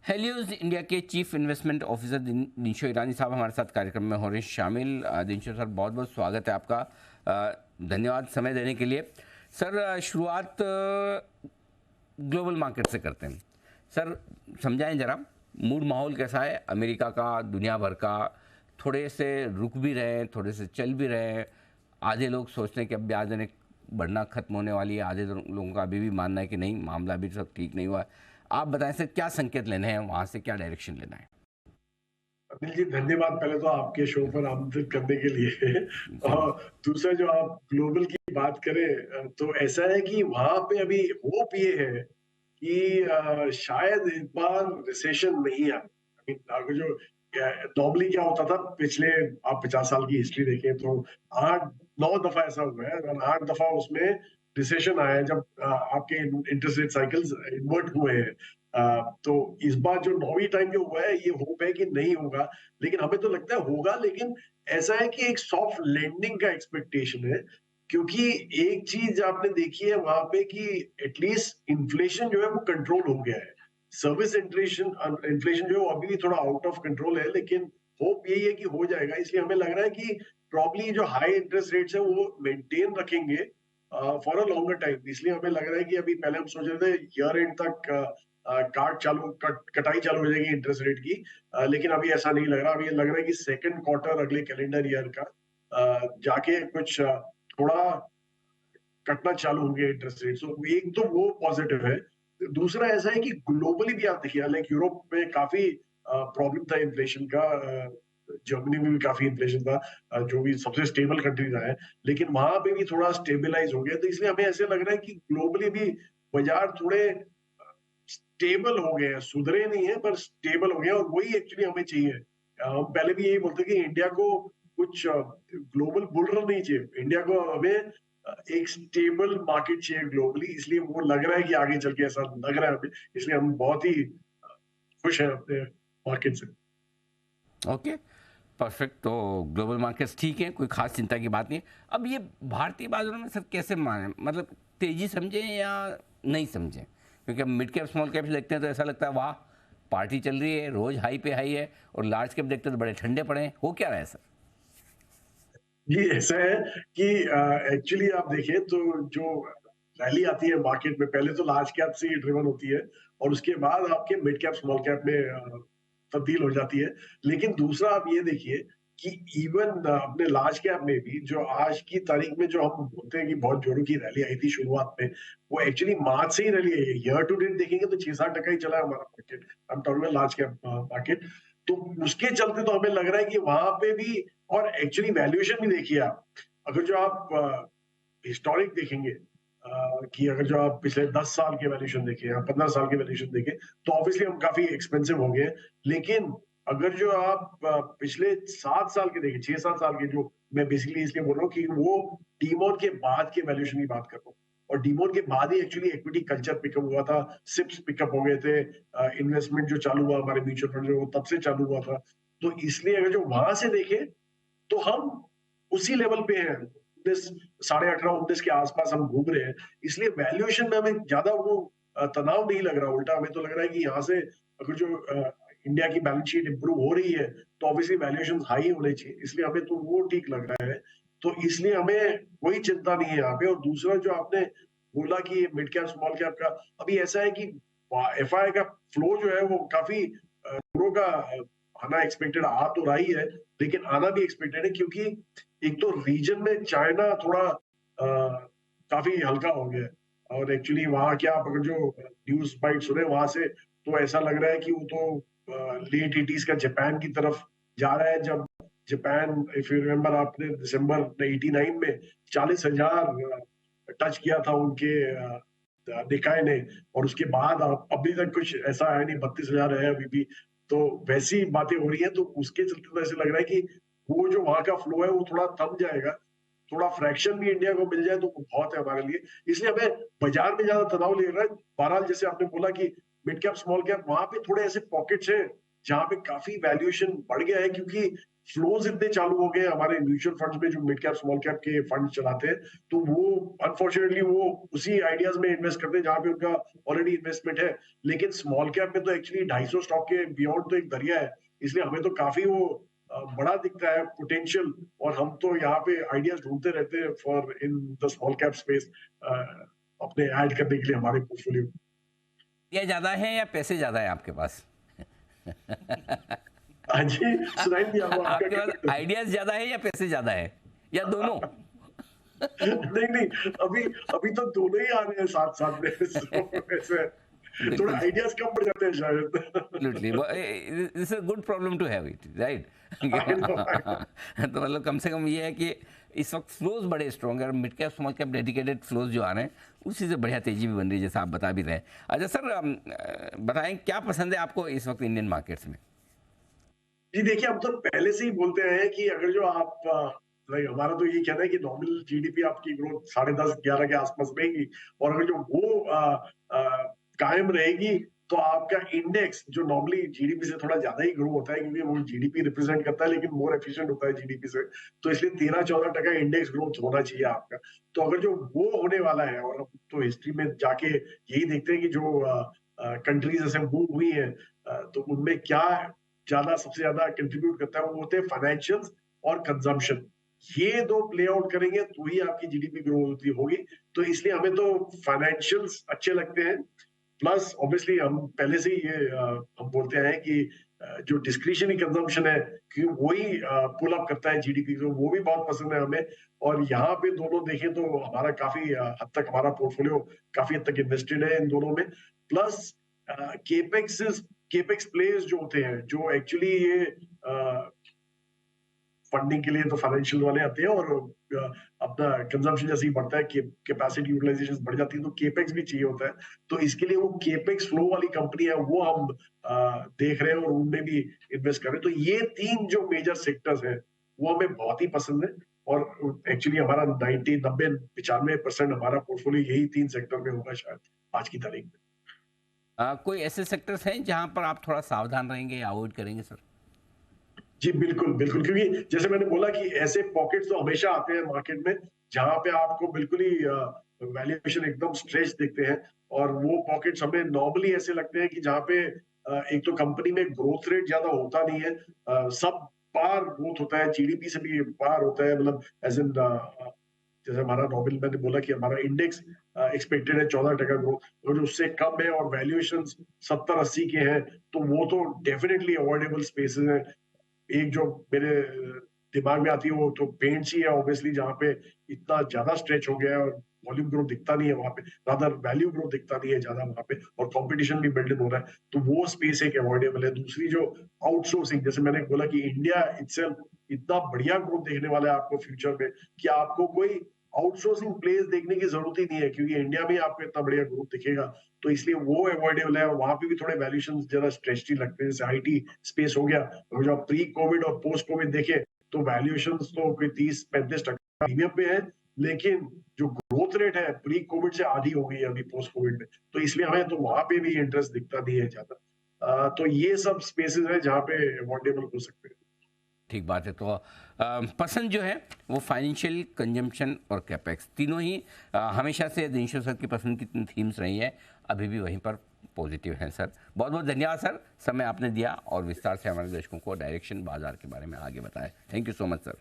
हेलियोज India के chief investment officer Dinshaw ईरानी साहब हमारे साथ कार्यक्रम में हो रहे हैं शामिल। दिनशो सर, बहुत बहुत स्वागत है आपका। धन्यवाद समय देने के लिए। सर, शुरुआत ग्लोबल मार्केट से करते हैं। सर, समझाएं जरा, मूड माहौल कैसा है अमेरिका का, दुनिया भर का? थोड़े से रुक भी रहे हैं, थोड़े से चल भी रहे हैं। आधे लोग सोचते हैं कि अब ब्याज दरें बढ़ना खत्म होने वाली है, आधे लोगों का अभी भी मानना है कि नहीं, मामला अभी सब ठीक नहीं हुआ है। आप बताएं सर, क्या संकेत लेने हैं वहाँ से, क्या डायरेक्शन लेना है? अनिल जी, धन्यवाद पहले तो आपके शो पर आमंत्रित करने के लिए। जी। और दूसरा, जो आप ग्लोबल की बात करें तो ऐसा है कि वहां पे अभी होप ये है कि शायद इस बार रिसेशन नहीं आए। आगे जो नॉर्मली क्या होता था पिछले, आप 50 साल की हिस्ट्री देखें तो 8-9 दफा ऐसा हुआ है और 8 दफा उसमें रिसेशन आया है, जब आपके इंटरेस्ट रेट साइकिल्स इन्वर्ट हुए हैं। तो इस बार जो 9वीं टाइम जो हुआ है, ये होप है कि नहीं होगा, लेकिन हमें तो लगता है होगा। लेकिन ऐसा है कि एक सॉफ्ट लैंडिंग का एक्सपेक्टेशन है, क्योंकि एक चीज आपने देखी है वहां पे कि एटलीस्ट इन्फ्लेशन जो है वो कंट्रोल हो गया है। सर्विस इन्फ्लेशन इन्फ्लेशन जो है वो अभी भी थोड़ा आउट ऑफ कंट्रोल है, लेकिन होप यही है कि हो जाएगा। इसलिए हमें लग रहा है कि प्रॉब्ली जो हाई इंटरेस्ट रेट्स है वो मेंटेन रखेंगे फॉर अ लॉन्गर टाइम। इसलिए हमें लग रहा है कि अभी पहले हम सोच रहे थे ईयर एंड तक कटाई चालू हो जाएगी इंटरेस्ट रेट की, लेकिन अभी ऐसा नहीं लग रहा। अभी लग रहा है कि सेकंड क्वार्टर अगले कैलेंडर ईयर का जाके कुछ थोड़ा कटना चालू होंगे इंटरेस्ट रेट। सो एक तो वो पॉजिटिव है। दूसरा ऐसा है कि ग्लोबली भी आप देखिए, लाइक यूरोप में काफी प्रॉब्लम था इन्फ्लेशन का। जर्मनी में भी काफी इन्फ्लेशन था, जो भी सबसे स्टेबल कंट्री रहा है, लेकिन वहां पे भी थोड़ा स्टेबलाइज हो गया। तो इसलिए हमें ऐसे लग रहा है कि ग्लोबली भी बाजार थोड़े स्टेबल हो गए हैं, सुधरे नहीं है पर स्टेबल हो गए हैं, और वही एक्चुअली हमें चाहिए। हम पहले भी यही बोलते कि इंडिया को कुछ ग्लोबल बुल रन नहीं चाहिए, इंडिया को हमें एक स्टेबल मार्केट चाहिए ग्लोबली। इसलिए वो लग रहा है कि आगे चल के ऐसा लग रहा है हमें, इसलिए हम बहुत ही खुश हैं अपने मार्केट से। Okay, perfect. तो ग्लोबल मार्केट्स ठीक हैं, कोई खास चिंता की बात नहीं है। अब ये भारतीय बाजारों में सर कैसे माने, मतलब तेजी समझें या नहीं समझें? क्योंकि अब मिड कैप स्मॉल कैप देखते हैं तो ऐसा लगता है वाह, पार्टी चल रही है, रोज हाई पे हाई है, और लार्ज कैप देखते हैं तो बड़े ठंडे पड़े हैं। हो क्या रहा है सर? जी, ऐसा है कि एक्चुअली आप देखें तो जो रैली आती है मार्केट में, पहले तो लार्ज कैप से ही ड्रिवन होती है और उसके बाद आपके मिड कैप स्मॉल कैप में तब्दील हो जाती है। लेकिन दूसरा आप ये देखिए कि इवन अपने लार्ज कैप में भी जो आज की तारीख में जो हम बोलते हैं कि बहुत जोरों की रैली आई थी शुरुआत में, वो एक्चुअली मार्च से ही रैली आई है। ईयर टू डेट देखेंगे तो 6-7% ही चला है हमारा मार्केट, हम टॉकिंग लार्ज कैप मार्केट। तो उसके चलते तो हमें लग रहा है कि वहां पे भी, और एक्चुअली वैल्यूएशन भी देखिए आप, अगर जो आप हिस्टोरिक देखेंगे कि अगर जो आप पिछले 10 साल के वैल्यूएशन देखें या 15 साल के वैल्यूएशन देखें, तो ऑब्वियसली हम काफी एक्सपेंसिव हो गए। लेकिन अगर जो आप पिछले 7 साल के देखें, 6-7 साल के, जो मैं बेसिकली इसलिए बोल रहा हूँ कि वो डीमोन के बाद के वैल्यूएशन की बात कर रहा हूँ, और डीमोन के बाद ही एक्चुअली इक्विटी कल्चर पिकअप हुआ था, सिप्स पिकअप हो गए थे, इन्वेस्टमेंट जो चालू हुआ हमारे म्यूचुअल फंड जो, वो तब से चालू हुआ था। तो इसलिए अगर जो वहां से देखें तो हम उसी लेवल पे हैं, 18.5-19 के आसपास हम घूम रहे हैं। इसलिए वैल्यूएशन में हमें ज्यादा वो तनाव नहीं लग रहा। उल्टा हमें तो लग रहा है कि यहाँ से अगर जो इंडिया की बैलेंस शीट इंप्रूव हो रही है तो ऑब्वियसली वैल्यूएशन हाई होने चाहिए, इसलिए हमें तो वो ठीक लग रहा है। तो इसलिए हमें कोई चिंता नहीं है यहाँ पे। और दूसरा जो आपने बोला कि मिड कैप स्मॉल कैप का, अभी ऐसा है कि एफआई का फ्लो जो है वो काफी करोड़ों का आना एक्सपेक्टेड आ तो रहा ही है, लेकिन आना भी एक्सपेक्टेड है, क्योंकि एक तो रीजन में चाइना थोड़ा काफी हल्का हो गया है। और एक्चुअली वहां क्या, आप अगर जो न्यूज बाइट सुने वहां से, तो ऐसा लग रहा है कि वो तो लेट 80s का जापान की तरफ जा रहा है। जब जापान, इफ यू रिमेम्बर, आपने दिसंबर 89 में 40,000 टच किया था उनके निकाय ने, और उसके बाद अभी तक कुछ ऐसा है नहीं, 32,000 है अभी भी। तो वैसी बातें हो रही है, तो उसके चलते तो ऐसे लग रहा है कि वो जो वहां का फ्लो है वो थोड़ा थम जाएगा। थोड़ा फ्रैक्शन भी इंडिया को मिल जाए तो बहुत है हमारे लिए। इसलिए हमें बाजार में ज्यादा तनाव ले रहा है। बहरहाल जैसे आपने बोला कि मिड कैप स्मॉल कैप, वहां पे थोड़े ऐसे पॉकेट्स हैं जहां पे काफी वैल्यूएशन बढ़ गया है, क्योंकि फ्लोज इतने चालू हो गए हमारे म्यूचुअल फंड्स में, जो मिड कैप स्मॉल कैप के फंड चलाते हैं, तो वो अनफॉर्चुनेटली वो उसी आइडियाज में इन्वेस्ट करते हैं जहां पे उनका ऑलरेडी इन्वेस्टमेंट है। लेकिन स्मॉल कैप में तो एक्चुअली 250 स्टॉक के बियॉन्ड तो एक दरिया है, इसलिए हमें तो काफी वो बड़ा दिखता है पोटेंशियल, और हम तो यहाँ पे आइडियाज ढूंढते रहते हैं for in the small cap space, अपने ऐड करने के लिए हमारे पोर्टफोलियो। ये ज्यादा है या पैसे ज्यादा है आपके पास? हाँ जी, सुनाई दिया वो आपका आपके पास क्या? आइडियाज ज्यादा है या पैसे ज्यादा है, या दोनों? नहीं नहीं, अभी अभी तो दोनों ही आ रहे हैं साथ साथ में, so ऐसे थोड़ा बिल्कुल, आइडियाज कम पड़ जाते हैं शायद। Absolutely, this is good problem to have it, right? I know, I know. तो मतलब कम से कम ये है कि इस वक्त फ्लोज बड़े स्ट्रॉन्ग है, और mid cap small cap dedicated flows जो आ रहे हैं उसी से बढ़िया तेजी भी बन रही है, जैसा आप बता भी रहे हैं। अच्छा सर, बताएं क्या पसंद है आपको इस वक्त इंडियन मार्केट्स में? जी देखिए, हम तो पहले से ही बोलते हैं कि अगर जो आप लाइक हमारा तो यही कहना है कि नॉमिनल जीडीपी आपकी ग्रोथ 10.5-11 के आसपास रहेगी, और अगर जो वो कायम रहेगी, तो आपका इंडेक्स जो नॉर्मली जीडीपी से थोड़ा ज्यादा ही ग्रो होता है, क्योंकि वो जीडीपी रिप्रेजेंट करता है लेकिन मोर एफिशिएंट होता है जीडीपी से, तो इसलिए 13-14% इंडेक्स ग्रोथ होना चाहिए आपका। तो अगर जो वो होने वाला है, और हम तो हिस्ट्री में जाके यही देखते हैं कि जो कंट्रीज ऐसे मूव हुई है, तो उनमें क्या ज्यादा सबसे ज्यादा कंट्रीब्यूट करता है, वो होते हैं फाइनेंशियल्स और कंजम्पशन। ये दो प्ले आउट करेंगे तो ही आपकी जीडीपी ग्रोथ होगी। तो इसलिए हमें तो फाइनेंशियल्स अच्छे लगते हैं, प्लस ऑब्वियसली हम पहले से ही ये हम बोलते हैं कि जो डिस्क्रिशनरी कंजम्पशन है, कि वही पुल अप करता है जीडीपी को, वो भी बहुत पसंद है हमें। और यहाँ पे दोनों देखें तो हमारा काफी हद तक हमारा पोर्टफोलियो काफी हद तक इन्वेस्टेड है इन दोनों में। प्लस केपेक्स केपेक्स प्लेयर्स जो होते हैं, जो एक्चुअली ये फंडिंग के लिए तो फाइनेंशियल वाले आते हैं, और अपना कंजम्पशन जैसे ही बढ़ता है, कैपेसिटी यूटिलाइजेशन बढ़ जाती है, तो केपेक्स भी चाहिए होता है। तो इसके लिए वो केपेक्स फ्लो वाली कंपनी है, वो हम देख रहे हैं और उनमें भी इन्वेस्ट कर रहे हैं। तो ये तीन जो मेजर सेक्टर्स हैं, वो हमें बहुत ही पसंद है। और एक्चुअली हमारा 90-90-95% हमारा पोर्टफोलियो यही तीन सेक्टर में होगा शायद आज की तारीख में। कोई ऐसे सेक्टर्स हैं जहां पर आप थोड़ा सावधान रहेंगे या अवॉइड करेंगे सर? जी, बिल्कुल, बिल्कुल, क्योंकि जैसे मैंने बोला कि ऐसे पॉकेट्स तो हमेशा आते हैं मार्केट में, जहाँ पे आपको बिल्कुल ही वैल्यूएशन एकदम स्ट्रेच दिखते हैं, और वो पॉकेट्स हमें नॉर्मली ऐसे लगते हैं कि जहाँ पे एक तो कंपनी में ग्रोथ रेट ज़्यादा होता नहीं है, सब पार ग्रोथ होता है, जीडीपी से भी पार होता है, मतलब एज़ इन जैसे हमारा नॉमिनल मैंने बोला कि हमारा इंडेक्स एक्सपेक्टेड है 14% ग्रोथ, और उससे कम है और वैल्यूएशंस 70-80 के हैं, तो वो तो डेफिनिटली अवॉइडेबल स्पेसेस हैं। एक जो मेरे दिमाग में आती है वो तो पेंट्स ही है ऑब्वियसली, जहाँ पे इतना ज्यादा स्ट्रेच हो गया है और वॉल्यूम ग्रोथ दिखता नहीं है वहां पे, रादर वैल्यू ग्रोथ दिखता नहीं है ज्यादा वहां पे, और कंपटीशन भी बिल्ड हो रहा है, तो वो स्पेस एक अवॉइडेबल है। दूसरी जो आउटसोर्सिंग, जैसे मैंने बोला कि इंडिया इटसेल्फ इतना बढ़िया ग्रोथ देखने वाला है आपको फ्यूचर में, कि आपको कोई आउटसोर्सिंग प्लेस देखने की जरूरत ही नहीं है, क्योंकि इंडिया में आपको इतना बढ़िया ग्रोथ दिखेगा। तो इसलिए वो अवॉइडेबल है, और वहां पे भी थोड़े वैल्यूएशन जरा स्ट्रेच लगते हैं, जैसे आईटी स्पेस हो गया, और जो प्री कोविड और पोस्ट कोविड देखे, तो वैल्यूएशन तो कोई 30-35% प्रीमियम पे है, लेकिन जो ग्रोथ रेट है प्री कोविड से आधी हो गई है अभी पोस्ट कोविड में, तो इसलिए हमें तो वहां पे भी इंटरेस्ट दिखता नहीं है ज्यादा। तो ये सब स्पेसेस है जहाँ पे अवॉइडेबल हो सकते हैं। ठीक बात है। तो पसंद जो है वो फाइनेंशियल, कंजम्पशन और कैपेक्स, तीनों ही हमेशा से दिनशो सर की पसंद की थीम्स रही है, अभी भी वहीं पर पॉजिटिव हैं सर। बहुत बहुत धन्यवाद सर, समय आपने दिया और विस्तार से हमारे दर्शकों को डायरेक्शन बाजार के बारे में आगे बताया। Thank you so much sir.